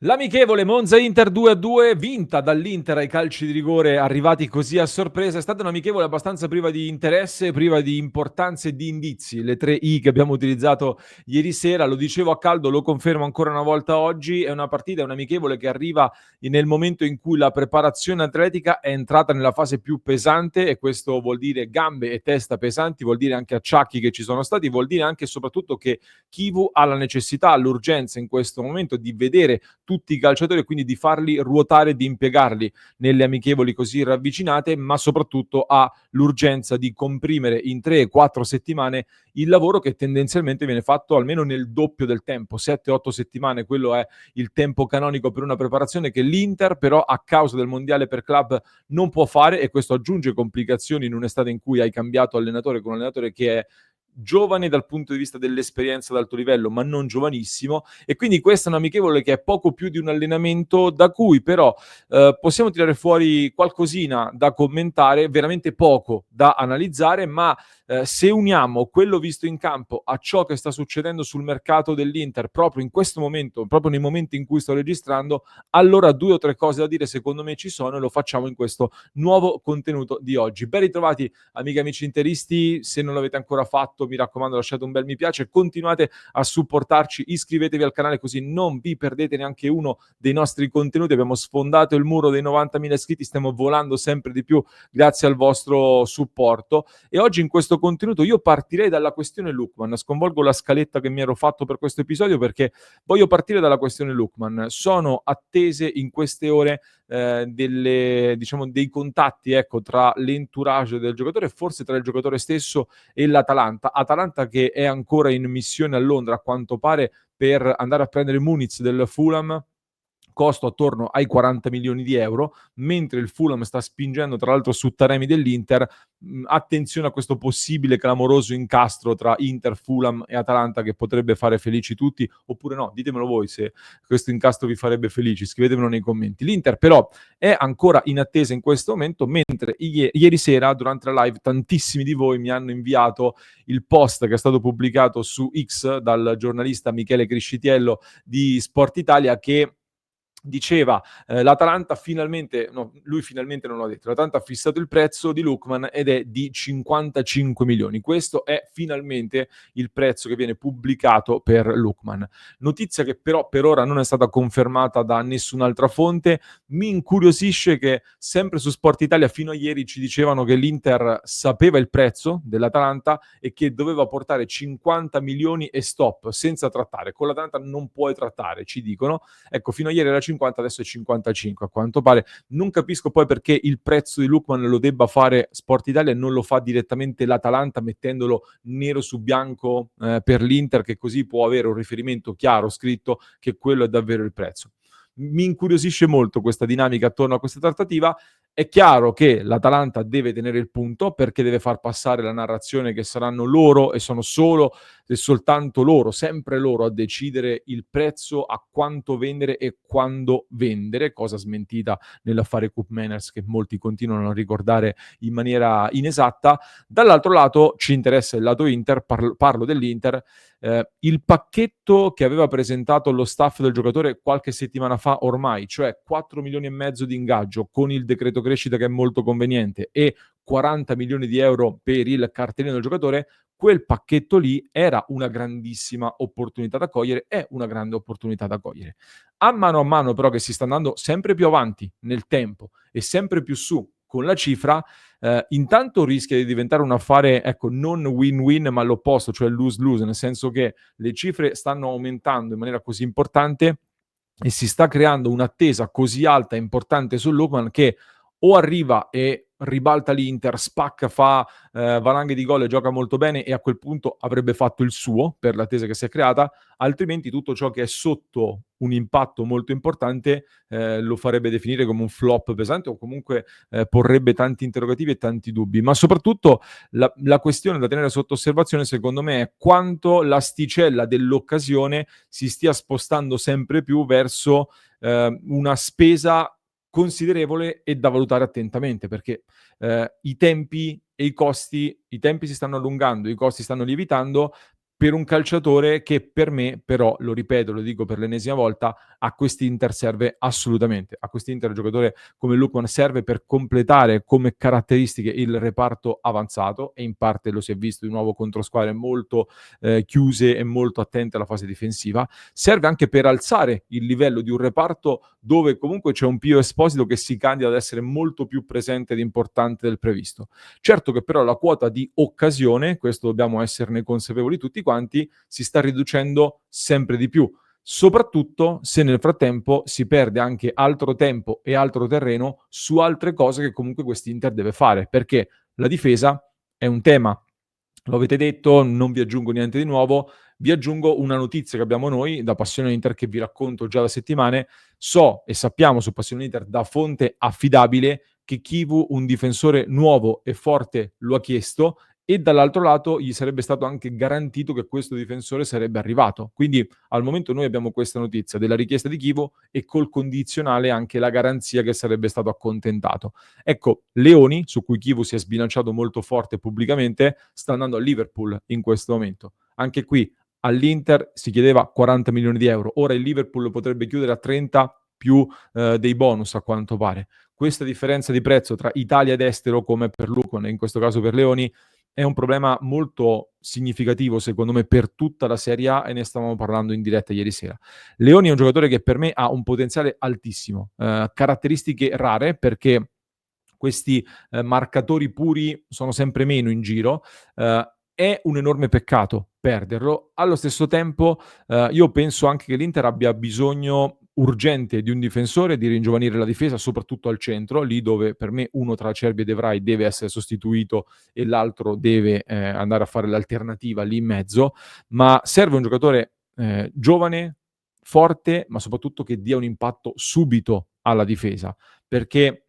L'amichevole Monza-Inter 2-2, vinta dall'Inter ai calci di rigore, arrivati così a sorpresa. È stata un'amichevole abbastanza priva di interesse, priva di importanza e di indizi. Le tre I che abbiamo utilizzato ieri sera, lo dicevo a caldo, lo confermo ancora una volta oggi, è una partita, è un'amichevole che arriva nel momento in cui la preparazione atletica è entrata nella fase più pesante, e questo vuol dire gambe e testa pesanti, vuol dire anche acciacchi che ci sono stati, vuol dire anche e soprattutto che Kivu ha la necessità, l'urgenza in questo momento di vedere tutti i calciatori e quindi di farli ruotare, di impiegarli nelle amichevoli così ravvicinate, ma soprattutto ha l'urgenza di comprimere in 3-4 settimane il lavoro che tendenzialmente viene fatto almeno nel doppio del tempo, 7-8 settimane, quello è il tempo canonico per una preparazione che l'Inter però a causa del mondiale per club non può fare, e questo aggiunge complicazioni in un'estate in cui hai cambiato allenatore con un allenatore che è giovane dal punto di vista dell'esperienza ad alto livello, ma non giovanissimo, e quindi questa è un'amichevole che è poco più di un allenamento da cui però possiamo tirare fuori qualcosina da commentare, veramente poco da analizzare, ma se uniamo quello visto in campo a ciò che sta succedendo sul mercato dell'Inter proprio in questo momento, proprio nei momenti in cui sto registrando, allora 2 o 3 cose da dire secondo me ci sono, e lo facciamo in questo nuovo contenuto di oggi. Ben ritrovati amiche e amici interisti, se non l'avete ancora fatto mi raccomando lasciate un bel mi piace, continuate a supportarci, iscrivetevi al canale così non vi perdete neanche uno dei nostri contenuti. Abbiamo sfondato il muro dei 90.000 iscritti, stiamo volando sempre di più grazie al vostro supporto, e oggi in questo contenuto io partirei dalla questione Lookman. Sconvolgo la scaletta che mi ero fatto per questo episodio perché voglio partire dalla questione Lookman. Sono attese in queste ore dei contatti, ecco, tra l'entourage del giocatore e forse tra il giocatore stesso e l'Atalanta che è ancora in missione a Londra a quanto pare per andare a prendere Muniz del Fulham, costo attorno ai 40 milioni di euro, mentre il Fulham sta spingendo tra l'altro su Taremi dell'Inter. Attenzione a questo possibile clamoroso incastro tra Inter, Fulham e Atalanta che potrebbe fare felici tutti, oppure no, ditemelo voi se questo incastro vi farebbe felici, scrivetemelo nei commenti. L'Inter però è ancora in attesa in questo momento, mentre ieri sera durante la live tantissimi di voi mi hanno inviato il post che è stato pubblicato su X dal giornalista Michele Criscitiello di Sport Italia, che diceva l'Atalanta finalmente, no, lui finalmente non l'ha detto, l'Atalanta ha fissato il prezzo di Lookman ed è di 55 milioni. Questo è finalmente il prezzo che viene pubblicato per Lookman. Notizia che però per ora non è stata confermata da nessun'altra fonte. Mi incuriosisce che sempre su Sport Italia fino a ieri ci dicevano che l'Inter sapeva il prezzo dell'Atalanta e che doveva portare 50 milioni e stop, senza trattare. Con l'Atalanta non puoi trattare, ci dicono. Ecco, fino a ieri era 50, adesso è 55 a quanto pare. Non capisco poi perché il prezzo di Lookman lo debba fare Sport Italia e non lo fa direttamente l'Atalanta mettendolo nero su bianco per l'Inter, che così può avere un riferimento chiaro, scritto, che quello è davvero il prezzo. Mi incuriosisce molto questa dinamica attorno a questa trattativa. È chiaro che l'Atalanta deve tenere il punto perché deve far passare la narrazione che saranno loro e sono solo e soltanto loro, sempre loro, a decidere il prezzo, a quanto vendere e quando vendere, cosa smentita nell'affare Cup Manners che molti continuano a ricordare in maniera inesatta. Dall'altro lato ci interessa il lato Inter, parlo dell'Inter. Il pacchetto che aveva presentato lo staff del giocatore qualche settimana fa ormai, cioè 4 milioni e mezzo di ingaggio con il decreto crescita che è molto conveniente e 40 milioni di euro per il cartellino del giocatore, quel pacchetto lì era una grandissima opportunità da cogliere, è una grande opportunità da cogliere. A mano però che si sta andando sempre più avanti nel tempo e sempre più su con la cifra, intanto rischia di diventare un affare, ecco, non win-win, ma l'opposto, cioè lose-lose, nel senso che le cifre stanno aumentando in maniera così importante e si sta creando un'attesa così alta e importante su Lookman che o arriva e ribalta l'Inter, spacca, fa valanghe di gol e gioca molto bene, e a quel punto avrebbe fatto il suo per l'attesa che si è creata, altrimenti tutto ciò che è sotto un impatto molto importante lo farebbe definire come un flop pesante, o comunque porrebbe tanti interrogativi e tanti dubbi. Ma soprattutto la questione da tenere sotto osservazione secondo me è quanto l'asticella dell'occasione si stia spostando sempre più verso una spesa considerevole e da valutare attentamente, perché i tempi e i tempi si stanno allungando, i costi stanno lievitando, per un calciatore che per me però, lo ripeto, lo dico per l'ennesima volta, a quest'Inter serve assolutamente. A quest'Inter un giocatore come Lookman serve per completare come caratteristiche il reparto avanzato, e in parte lo si è visto di nuovo contro squadre molto chiuse e molto attente alla fase difensiva. Serve anche per alzare il livello di un reparto dove comunque c'è un Pio Esposito che si candida ad essere molto più presente ed importante del previsto. Certo che però la quota di occasione, questo dobbiamo esserne consapevoli tutti quanti, si sta riducendo sempre di più, soprattutto se nel frattempo si perde anche altro tempo e altro terreno su altre cose che comunque quest'Inter deve fare, perché la difesa è un tema. Lo avete detto, non vi aggiungo niente di nuovo, vi aggiungo una notizia che abbiamo noi da Passione Inter che vi racconto già da settimane. So e sappiamo su Passione Inter da fonte affidabile che Chivu un difensore nuovo e forte lo ha chiesto, e dall'altro lato gli sarebbe stato anche garantito che questo difensore sarebbe arrivato. Quindi al momento noi abbiamo questa notizia della richiesta di Chivu e col condizionale anche la garanzia che sarebbe stato accontentato. Ecco, Leoni, su cui Chivu si è sbilanciato molto forte pubblicamente, sta andando a Liverpool in questo momento. Anche qui all'Inter si chiedeva 40 milioni di euro, ora il Liverpool lo potrebbe chiudere a 30 più dei bonus a quanto pare. Questa differenza di prezzo tra Italia ed estero, come per Lucon e in questo caso per Leoni, è un problema molto significativo secondo me per tutta la Serie A, e ne stavamo parlando in diretta ieri sera. Leoni è un giocatore che per me ha un potenziale altissimo, caratteristiche rare perché questi marcatori puri sono sempre meno in giro. È un enorme peccato perderlo. Allo stesso tempo, io penso anche che l'Inter abbia bisogno urgente di un difensore, di ringiovanire la difesa, soprattutto al centro, lì dove per me uno tra Acerbi e De Vrij deve essere sostituito e l'altro deve andare a fare l'alternativa lì in mezzo. Ma serve un giocatore giovane, forte, ma soprattutto che dia un impatto subito alla difesa, perché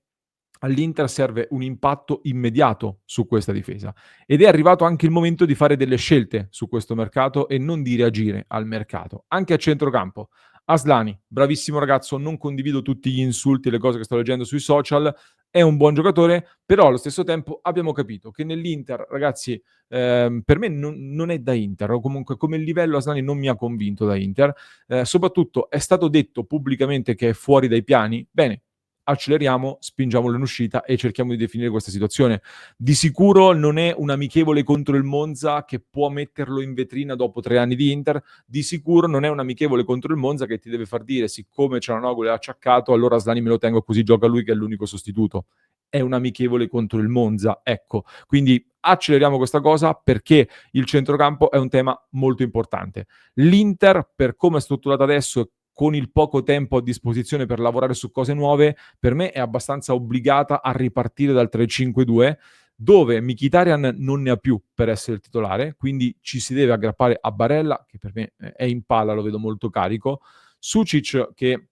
all'Inter serve un impatto immediato su questa difesa, ed è arrivato anche il momento di fare delle scelte su questo mercato e non di reagire al mercato. Anche a centrocampo, Aslani, bravissimo ragazzo, non condivido tutti gli insulti e le cose che sto leggendo sui social, è un buon giocatore, però allo stesso tempo abbiamo capito che nell'Inter, ragazzi, per me non è da Inter, o comunque come livello Aslani non mi ha convinto da Inter. Soprattutto è stato detto pubblicamente che è fuori dai piani. Bene, acceleriamo, spingiamolo in uscita e cerchiamo di definire questa situazione. Di sicuro non è un amichevole contro il Monza che può metterlo in vetrina dopo 3 anni di Inter, di sicuro non è un amichevole contro il Monza che ti deve far dire, siccome Cialanoglu è acciaccato, allora Aslani me lo tengo così gioca lui che è l'unico sostituto. È un amichevole contro il Monza, ecco. Quindi acceleriamo questa cosa perché il centrocampo è un tema molto importante. L'Inter, per come è strutturata adesso, con il poco tempo a disposizione per lavorare su cose nuove, per me è abbastanza obbligata a ripartire dal 3-5-2, dove Mkhitaryan non ne ha più per essere il titolare, quindi ci si deve aggrappare a Barella, che per me è in palla, lo vedo molto carico, Sucic che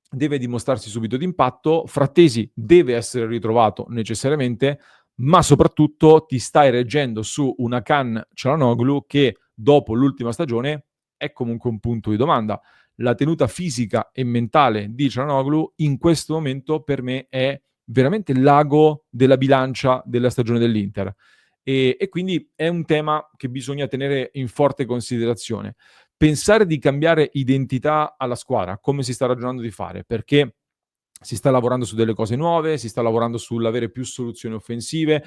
deve dimostrarsi subito d'impatto, Frattesi deve essere ritrovato necessariamente, ma soprattutto ti stai reggendo su una Can Çalhanoğlu che dopo l'ultima stagione è comunque un punto di domanda. La tenuta fisica e mentale di Çalhanoğlu in questo momento per me è veramente l'ago della bilancia della stagione dell'Inter, e quindi è un tema che bisogna tenere in forte considerazione. Pensare di cambiare identità alla squadra, come si sta ragionando di fare, perché si sta lavorando su delle cose nuove, si sta lavorando sull'avere più soluzioni offensive,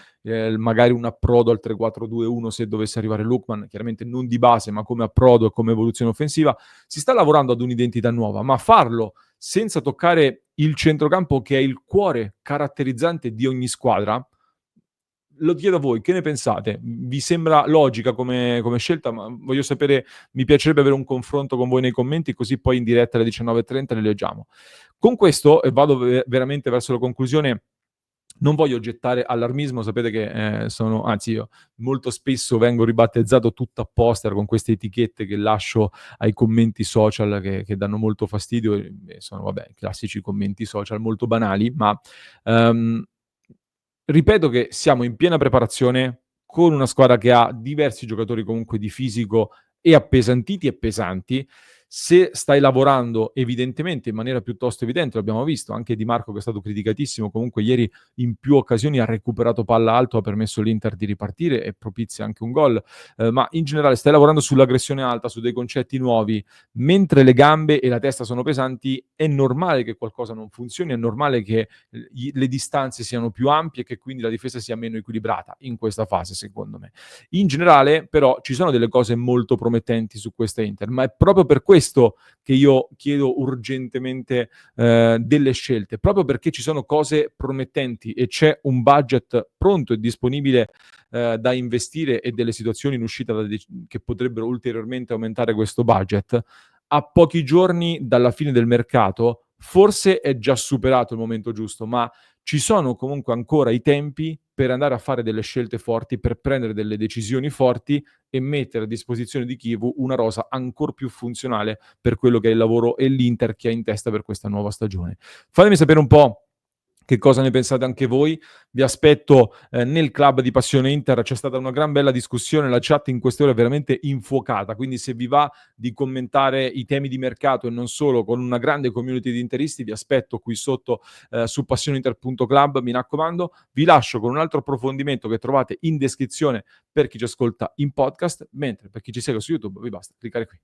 magari un approdo al 3-4-2-1 se dovesse arrivare Lookman, chiaramente non di base, ma come approdo e come evoluzione offensiva. Si sta lavorando ad un'identità nuova, ma farlo senza toccare il centrocampo che è il cuore caratterizzante di ogni squadra, lo chiedo a voi, che ne pensate? Vi sembra logica come scelta? Ma voglio sapere, mi piacerebbe avere un confronto con voi nei commenti, così poi in diretta alle 19:30 le leggiamo. Con questo, e vado veramente verso la conclusione, non voglio gettare allarmismo, sapete che sono, anzi io molto spesso vengo ribattezzato tutto a poster con queste etichette che lascio ai commenti social che danno molto fastidio, e sono vabbè, i classici commenti social molto banali, ma ehm, ripeto che siamo in piena preparazione con una squadra che ha diversi giocatori comunque di fisico e appesantiti e pesanti. Se stai lavorando evidentemente in maniera piuttosto evidente, l'abbiamo visto, anche Di Marco che è stato criticatissimo, comunque ieri in più occasioni ha recuperato palla alto, ha permesso all'Inter di ripartire e propizia anche un gol, ma in generale stai lavorando sull'aggressione alta, su dei concetti nuovi, mentre le gambe e la testa sono pesanti, è normale che qualcosa non funzioni, è normale che le distanze siano più ampie e che quindi la difesa sia meno equilibrata in questa fase, secondo me. In generale, però, ci sono delle cose molto promettenti su questa Inter, ma è proprio per questo che io chiedo urgentemente delle scelte, proprio perché ci sono cose promettenti e c'è un budget pronto e disponibile da investire e delle situazioni in uscita che potrebbero ulteriormente aumentare questo budget. A pochi giorni dalla fine del mercato, forse è già superato il momento giusto, ma ci sono comunque ancora i tempi per andare a fare delle scelte forti, per prendere delle decisioni forti e mettere a disposizione di Kiev una rosa ancor più funzionale per quello che è il lavoro e l'Inter che ha in testa per questa nuova stagione. Fatemi sapere un po' che cosa ne pensate anche voi. Vi aspetto nel club di Passione Inter, c'è stata una gran bella discussione, la chat in queste ore è veramente infuocata, quindi se vi va di commentare i temi di mercato e non solo con una grande community di interisti, vi aspetto qui sotto su passioneinter.club, mi raccomando. Vi lascio con un altro approfondimento che trovate in descrizione per chi ci ascolta in podcast, mentre per chi ci segue su YouTube vi basta cliccare qui.